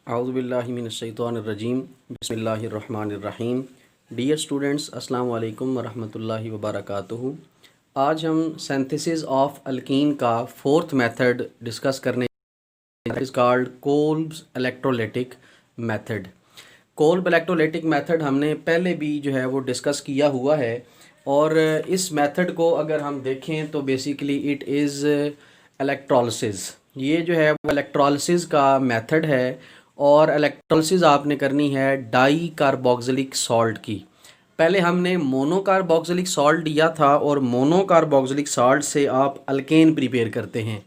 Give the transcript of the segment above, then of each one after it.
आउज़ुबिल्लाहि मिनश्शैतानिर्रजीम बिस्मिल्लाहिर्रहमानिर्रहीम। Dear students, अस्सलाम वालेकुम वरहमतुल्लाहि वबरकातुहू। आज हम सिंथेसिस ऑफ अल्कीन का फोर्थ मेथड डिस्कस करने is called Kolbe's electrolytic method. Kolb electrolytic method हमने पहले भी जो है वो डिस्कस किया हुआ है, और इस मेथड को अगर हम देखें तो बेसिकली इट इज़ इलेक्ट्रोलिसिस। ये जो है वो इलेक्ट्रोलिसिस का मेथड है, और इलेक्ट्रोलिसिस आपने करनी है डाई कार्बोक्सिलिक सॉल्ट की। पहले हमने मोनो कार्बोक्सिलिक सॉल्ट लिया था, और मोनो कार्बोक्सिलिक सॉल्ट से आप अल्केन प्रिपेयर करते हैं।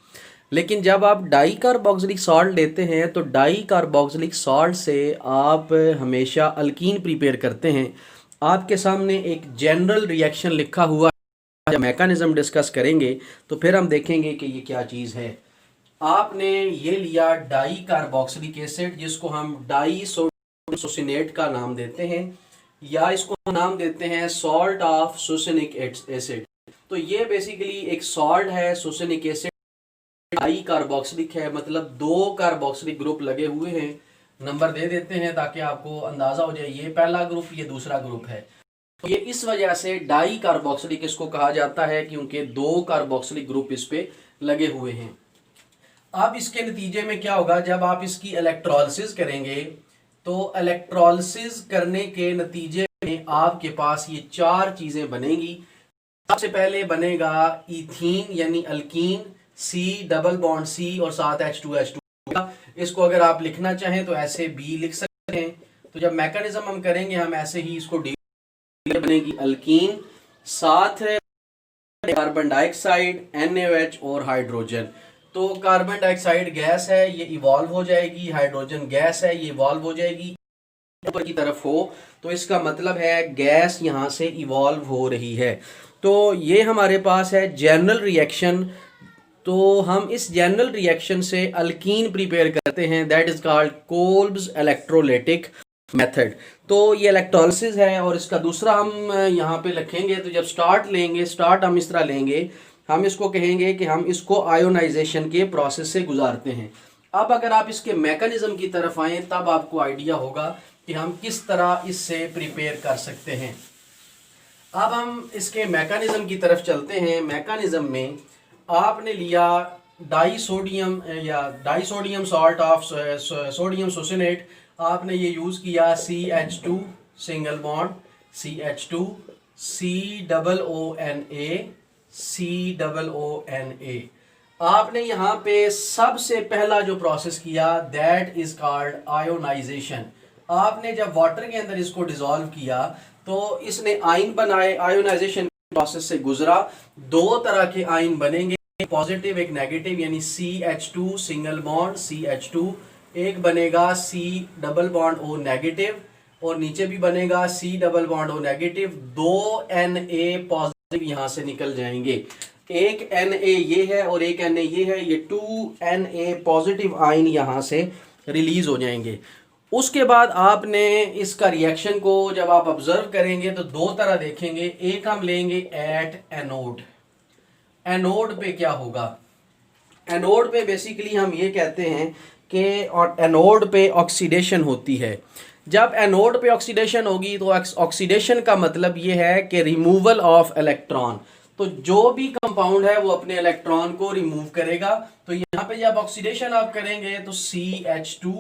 लेकिन जब आप डाई कार्बोक्सिलिक सॉल्ट लेते हैं तो डाई कार्बोक्सिलिक सॉल्ट से आप हमेशा अल्कीन प्रिपेयर करते हैं। आपके सामने एक जनरल रिएक्शन लिखा हुआ है, जब मैकेनिज्म डिस्कस करेंगे तो फिर हम देखेंगे कि ये क्या चीज़ है। आपने ये लिया डाई कार्बोक्सिलिक एसिड, जिसको हम डाई सोडियम सुसिनेट का नाम देते हैं, या इसको नाम देते हैं सॉल्ट ऑफ सुसिनिक एसिड। तो ये बेसिकली एक सॉल्ट है, सुसिनिक एसिड डाई कार्बोक्सिलिक है, मतलब दो कार्बोक्सिलिक ग्रुप लगे हुए हैं। नंबर दे देते हैं ताकि आपको अंदाजा हो जाए, ये पहला ग्रुप, ये दूसरा ग्रुप है। तो ये इस वजह से डाई कार्बोक्सिलिक इसको कहा जाता है, क्योंकि दो कार्बोक्सिलिक ग्रुप इस पे लगे हुए हैं। अब इसके नतीजे में क्या होगा, जब आप इसकी इलेक्ट्रोलिसिस करेंगे तो इलेक्ट्रोलिसिस करने के नतीजे में आपके पास ये चार चीजें बनेंगी। सबसे पहले बनेगा इथीन यानी alkene, C double bond C और साथ H2H2। इसको अगर आप लिखना चाहें तो ऐसे बी लिख सकते हैं। तो जब मैकेनिज्म हम करेंगे हम ऐसे ही इसको डी बनेगी अल्कीन, साथ कार्बन डाइऑक्साइड, NaOH और हाइड्रोजन। तो कार्बन डाइऑक्साइड गैस है, ये इवॉल्व हो जाएगी, हाइड्रोजन गैस है, ये इवॉल्व हो जाएगी। ऊपर की तरफ हो तो इसका मतलब है गैस यहां से इवॉल्व हो रही है। तो ये हमारे पास है जनरल रिएक्शन। तो हम इस जनरल रिएक्शन से अल्कीन प्रिपेयर करते हैं, that is called Kolbe's electrolytic method. तो ये इलेक्ट्रोलिसिस है, और इसका दूसरा हम यहाँ पे लिखेंगे। तो जब स्टार्ट लेंगे, स्टार्ट हम इस तरह लेंगे, हम इसको कहेंगे कि हम इसको आयोनाइजेशन के प्रोसेस से गुजारते हैं। अब अगर आप इसके मैकेनिज्म की तरफ आए तब आपको आइडिया होगा कि हम किस तरह इससे प्रिपेयर कर सकते हैं। अब हम इसके मैकेनिज्म की तरफ चलते हैं। मैकेनिज्म में आपने लिया di sodium salt of sodium succinate, आपने ये यूज़ किया CH2 single bond CH2 COONA। आपने यहाँ पे सबसे पहला जो प्रोसेस किया दैट इज कॉल्ड आयोनाइजेशन। आपने जब वाटर के अंदर इसको डिसॉल्व किया तो इसने आयन बनाए, आयोनाइजेशन प्रोसेस से गुजरा। दो तरह के आयन बनेंगे, एक पॉजिटिव एक नेगेटिव, यानी CH2 सिंगल बॉन्ड CH2, एक बनेगा C double bond O negative, और नीचे भी बनेगा C double bond O negative. दो Na पॉजिटिव यहां से निकल जाएंगे, एक Na ये है और एक Na ये है, ये 2Na पॉजिटिव आयन यहां से रिलीज हो जाएंगे। उसके बाद आपने इसका रिएक्शन को जब आप ऑब्जर्व करेंगे तो दो तरह देखेंगे। एक हम लेंगे एट एनोड। एनोड पे क्या होगा, एनोड पे बेसिकली हम ये कहते हैं कि एनोड पे ऑक्सीडेशन होती है। जब एनोड पे ऑक्सीडेशन होगी तो ऑक्सीडेशन का मतलब ये है कि रिमूवल ऑफ इलेक्ट्रॉन। तो जो भी कंपाउंड है वो अपने इलेक्ट्रॉन को रिमूव करेगा। तो यहाँ पे जब ऑक्सीडेशन आप करेंगे तो CH2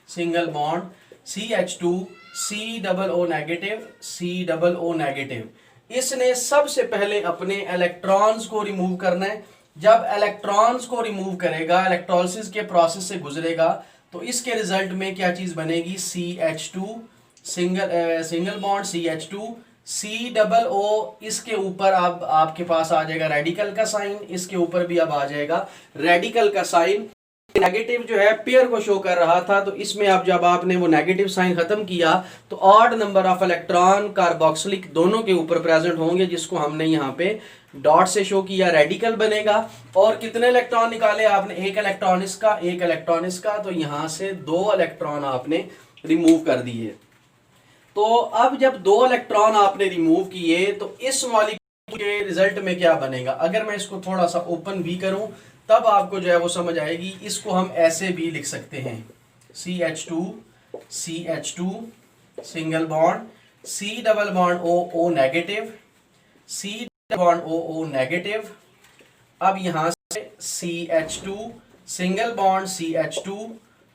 single bond CH2 C double O negative C double O negative, इसने सबसे पहले अपने इलेक्ट्रॉन्स को रिमूव करना है। जब इलेक्ट्रॉन्स को रिमूव करेगा, इलेक्ट्रोलिसिस के प्रोसेस से गुजरेगा, तो इसके रिजल्ट में क्या चीज बनेगी, CH2 single bond CH2 C double O। इसके ऊपर अब आपके पास आ जाएगा रेडिकल का साइन, इसके ऊपर भी अब आ जाएगा रेडिकल का साइन। नेगेटिव जो है पेयर को शो कर रहा था, तो इसमें अब जब आपने वो नेगेटिव साइन खत्म किया तो odd number of electron carboxylic दोनों के ऊपर प्रेजेंट होंगे, जिसको हमने यहाँ पे डॉट से शो किया, रेडिकल बनेगा। और कितने इलेक्ट्रॉन निकाले आपने, एक इलेक्ट्रॉन इसका, एक इलेक्ट्रॉन इसका, तो यहाँ से दो इलेक्ट्रॉन आपने रिमूव कर दिए। तो अब जब दो इलेक्ट्रॉन आपने रिमूव किए तो इस मॉलिक्यूल के रिजल्ट में क्या बनेगा। अगर मैं इसको थोड़ा सा ओपन भी करूं तब आपको जो है वो समझ आएगी। इसको हम ऐसे भी लिख सकते हैं, CH2 single bond, C double bond O negative, C double bond O negative. अब यहाँ से CH2 single bond CH2,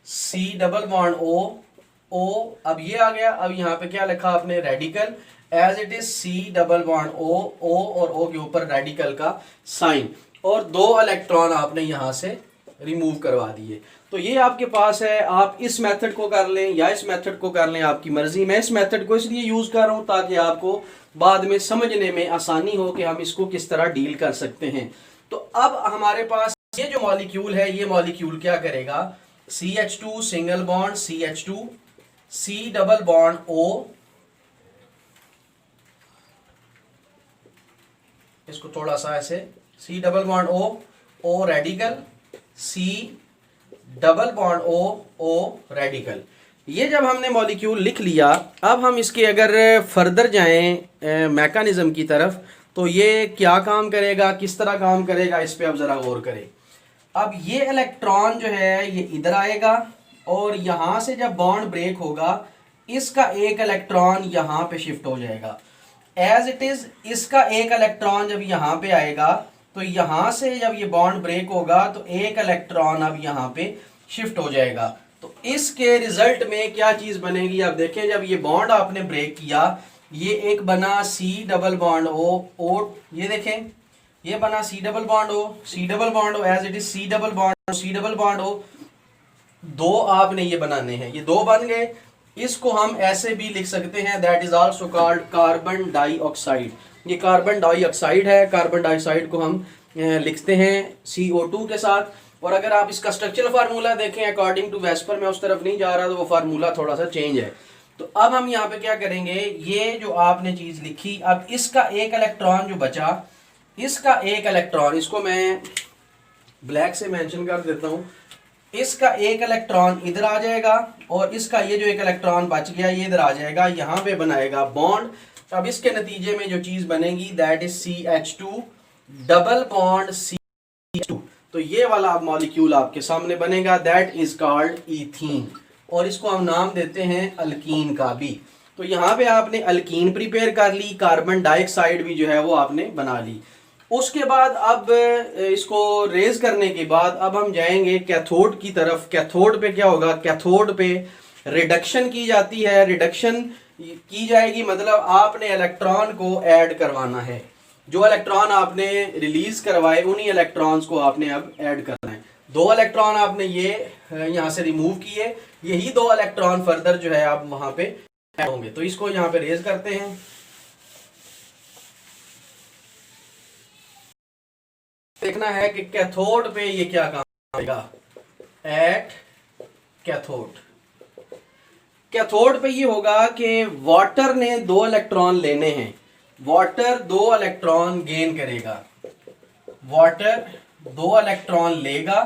C double bond O। अब ये आ गया। अब यहाँ पे क्या लिखा आपने, radical, as it is C double bond O और O के ऊपर रेडिकल का साइन, और 2 इलेक्ट्रॉन आपने यहाँ से रिमूव करवा दिए। तो ये आपके पास है। आप इस मेथड को कर लें या इस मेथड को कर लें, आपकी मर्जी। मैं इस मेथड को इसलिए यूज कर रहा हूँ ताकि आपको बाद में समझने में आसानी हो कि हम इसको किस तरह डील कर सकते हैं। तो अब हमारे पास ये जो मॉलिक्यूल है, ये मॉलिक्यूल क्या करेगा, CH2 single bond CH2, C double bond O, इसको थोड़ा सा ऐसे, C double bond O radical, C double bond O radical. ये जब हमने मॉलिक्यूल लिख लिया, अब हम इसके अगर फर्दर जाएं मैकेनिज्म की तरफ, तो ये क्या काम करेगा, किस तरह काम करेगा, इस पे अब जरा गौर करें। अब ये इलेक्ट्रॉन जो है ये इधर आएगा, और यहां से जब बॉन्ड ब्रेक होगा, इसका एक इलेक्ट्रॉन यहां पे शिफ्ट हो जाएगा। एज इट इज इसका एक इलेक्ट्रॉन जब यहां पे आएगा, तो यहां से जब ये बॉन्ड ब्रेक होगा तो एक इलेक्ट्रॉन अब यहां पे शिफ्ट हो जाएगा। तो इसके रिजल्ट में क्या चीज बनेगी, आप देखें, जब ये बॉन्ड आपने ब्रेक किया, ये एक बना C डबल बॉन्ड O, ये देखें, ये बना C double bond O, as it is C double bond O। 2 आपने ये बनाने हैं, ये 2 बन गए। इसको हम ऐसे भी लिख सकते हैं, that is also called carbon dioxide. ये कार्बन डाइऑक्साइड है। कार्बन डाइऑक्साइड को हम लिखते हैं CO2 के साथ। और अगर आप इसका स्ट्रक्चरल फार्मूला देखें अकॉर्डिंग टू वेस्पर, मैं उस तरफ नहीं जा रहा, तो वो फार्मूला थोड़ा सा चेंज है। तो अब हम यहाँ पे क्या करेंगे, ये जो आपने चीज लिखी, अब इसका एक इलेक्ट्रॉन जो बचा, इसका एक इलेक्ट्रॉन, इसको मैं ब्लैक से मेंशन कर देता हूँ, इसका एक इलेक्ट्रॉन इधर आ जाएगा, और इसका ये जो एक इलेक्ट्रॉन बच गया ये इधर आ जाएगा, यहाँ पे बनाएगा बॉन्ड। अब इसके नतीजे में जो चीज बनेगी, that is CH2 double bond CH2। तो ये वाला मॉलिक्यूल आपके सामने बनेगा, दैट इज कॉल्ड ईथीन, और इसको हम नाम देते हैं अल्कीन का भी। तो यहाँ पे आपने अल्कीन प्रिपेयर कर ली, कार्बन डाइऑक्साइड भी जो है वो आपने बना ली। उसके बाद अब इसको रेज करने के बाद अब हम जाएंगे कैथोड की तरफ। कैथोड पे क्या होगा, कैथोड पे रिडक्शन की जाती है। रिडक्शन की जाएगी मतलब आपने इलेक्ट्रॉन को ऐड करवाना है। जो इलेक्ट्रॉन आपने रिलीज करवाए उन्हीं इलेक्ट्रॉन्स को आपने अब ऐड करना है। 2 इलेक्ट्रॉन आपने ये यहाँ से रिमूव किए, यही 2 इलेक्ट्रॉन फर्दर जो है आप वहां पे ऐड होंगे। तो इसको यहाँ पे रेज करते हैं। देखना है कि कैथोड पे ये क्या काम करेगा। एट कैथोड, कैथोड पे ये होगा कि वाटर ने 2 इलेक्ट्रॉन लेने हैं, वाटर 2 इलेक्ट्रॉन गेन करेगा, वाटर 2 इलेक्ट्रॉन लेगा।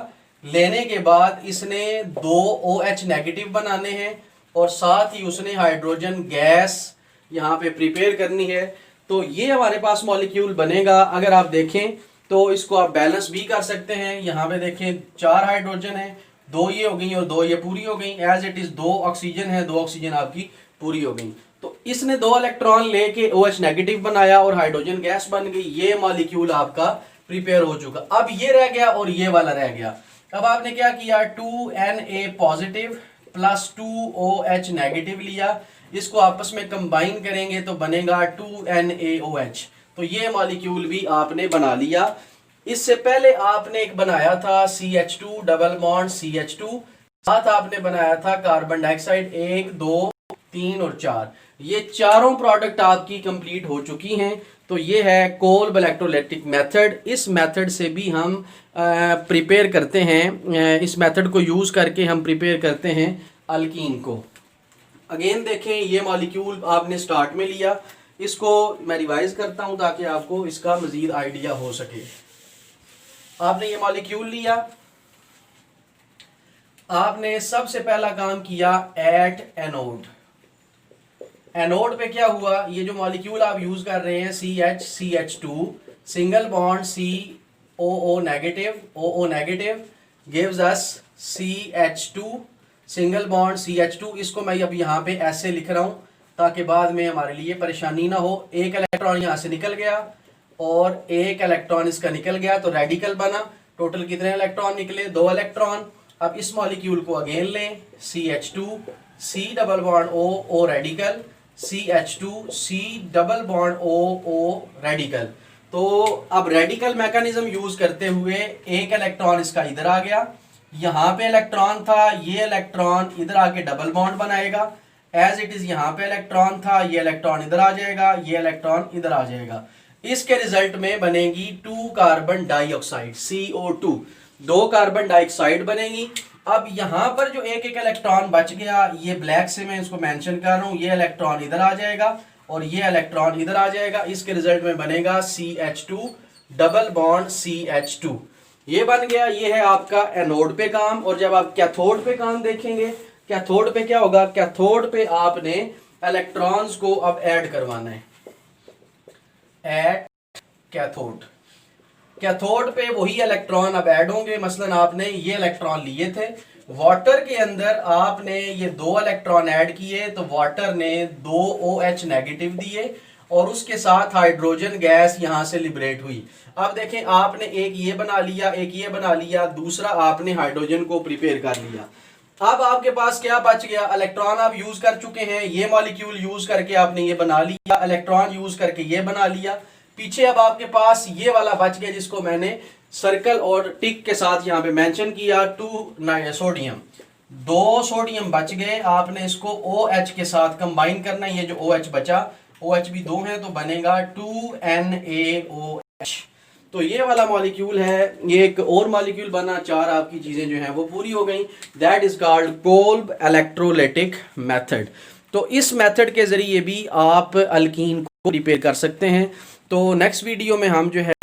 लेने के बाद इसने 2 OH नेगेटिव बनाने हैं, और साथ ही उसने हाइड्रोजन गैस यहाँ पे प्रिपेयर करनी है। तो ये हमारे पास मॉलिक्यूल बनेगा। अगर आप देखें तो इसको आप बैलेंस भी कर सकते हैं। यहाँ पे देखें 4 हाइड्रोजन है, 2 ये हो गई और 2 ये पूरी हो गई। एज इट इज 2 ऑक्सीजन है, 2 ऑक्सीजन आपकी पूरी हो गई। तो इसने 2 इलेक्ट्रॉन लेके OH नेगेटिव बनाया और हाइड्रोजन गैस बन गई। ये मॉलिक्यूल आपका प्रिपेयर हो चुका। अब ये रह गया और ये वाला रह गया। अब आपने क्या किया, 2Na positive plus 2OH negative लिया, इसको आपस में कंबाइन करेंगे तो बनेगा 2NaOH। तो ये मॉलिक्यूल भी आपने बना लिया। इससे पहले आपने एक बनाया था CH2 डबल बॉन्ड CH2, साथ आपने बनाया था कार्बन डाइऑक्साइड 1 2 3 और 4। ये चारों प्रोडक्ट आपकी कंप्लीट हो चुकी हैं। तो ये है कोल्ब इलेक्ट्रोलाइटिक मेथड। इस मेथड से भी हम प्रिपेयर करते हैं, इस मेथड को यूज करके हम प्रिपेयर करते हैं अल्कीन को। अगेन देखें, ये मॉलिक्यूल आपने स्टार्ट में लिया, इसको मैं रिवाइज करता हूं ताकि आपको इसका मजीद आइडिया हो सके। आपने ये मॉलिक्यूल लिया, आपने सबसे पहला काम किया एट एनोड। एनोड पे क्या हुआ, ये जो मॉलिक्यूल आप यूज कर रहे हैं CH2 single bond COO negative, OO negative gives us CH2 single bond CH2, इसको मैं अब यहाँ पे ऐसे लिख रहा हूँ ताकि बाद में हमारे लिए परेशानी ना हो। एक इलेक्ट्रॉन यहाँ से निकल गया और एक इलेक्ट्रॉन इसका निकल गया, तो रेडिकल बना। टोटल कितने इलेक्ट्रॉन निकले? 2 इलेक्ट्रॉन। अब इस मॉलिक्यूल को अगेन लें, CH2 C double bond O O radical, CH2 C double bond O O radical. तो अब रेडिकल मैकेनिज्म यूज करते हुए एक इलेक्ट्रॉन इसका इधर आ गया, यहाँ पे इलेक्ट्रॉन था, ये इलेक्ट्रॉन इधर आके डबल बॉन्ड बनाएगा। एज इट इज यहाँ पे इलेक्ट्रॉन था, ये इलेक्ट्रॉन इधर आ जाएगा, ये इलेक्ट्रॉन इधर आ जाएगा। इसके रिजल्ट में बनेगी 2 carbon dioxide CO2, 2 carbon dioxide बनेगी। अब यहाँ पर जो एक एक इलेक्ट्रॉन बच गया, ये ब्लैक से मैं इसको मेंशन कर रहा हूँ, ये इलेक्ट्रॉन इधर आ जाएगा और ये इलेक्ट्रॉन इधर आ जाएगा। इसके रिजल्ट में बनेगा CH2 डबल बॉन्ड CH2, ये बन गया। ये है आपका एनोड पे काम। और जब आप कैथोड पे काम देखेंगे, कैथोड पे क्या होगा? कैथोड पे आपने इलेक्ट्रॉन्स को अब ऐड करवाना है, ऐड कैथोड। कैथोड पे वही इलेक्ट्रॉन अब ऐड होंगे। मसलन आपने ये इलेक्ट्रॉन लिए थे, वाटर के अंदर आपने ये 2 इलेक्ट्रॉन ऐड किए, तो वाटर ने 2 OH नेगेटिव दिए और उसके साथ हाइड्रोजन गैस यहां से लिबरेट हुई। अब देखें, आपने एक ये बना लिया, एक ये बना लिया, दूसरा आपने हाइड्रोजन को प्रिपेयर कर लिया। अब आपके पास क्या बच गया? इलेक्ट्रॉन आप यूज कर चुके हैं, ये मॉलिक्यूल यूज करके आपने ये बना लिया, इलेक्ट्रॉन यूज करके ये बना लिया। पीछे अब आपके पास ये वाला बच गया जिसको मैंने सर्कल और टिक के साथ यहाँ पे मेंशन किया, 2 सोडियम, 2 सोडियम बच गए। आपने इसको OH के साथ कंबाइन करना है। ये जो OH बचा, OH भी 2 है तो बनेगा 2NaOH। तो ये वाला मॉलिक्यूल है, ये एक और मॉलिक्यूल बना, 4 आपकी चीजें जो हैं वो पूरी हो गई। That is called Kolb electrolytic method. तो इस मेथड के जरिए भी आप अल्कीन को प्रिपेयर कर सकते हैं। तो नेक्स्ट वीडियो में हम जो है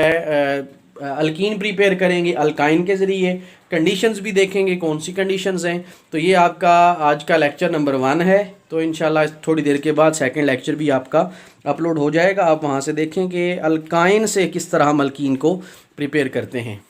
अल्कीन प्रिपेयर करेंगे अल्काइन के ज़रिए। कंडीशंस भी देखेंगे कौन सी कंडीशंस हैं। तो ये आपका आज का लेक्चर नंबर 1 है। तो इंशाल्लाह थोड़ी देर के बाद सेकंड लेक्चर भी आपका अपलोड हो जाएगा। आप वहाँ से देखें कि अल्काइन से किस तरह हम अल्कीन को प्रिपेयर करते हैं।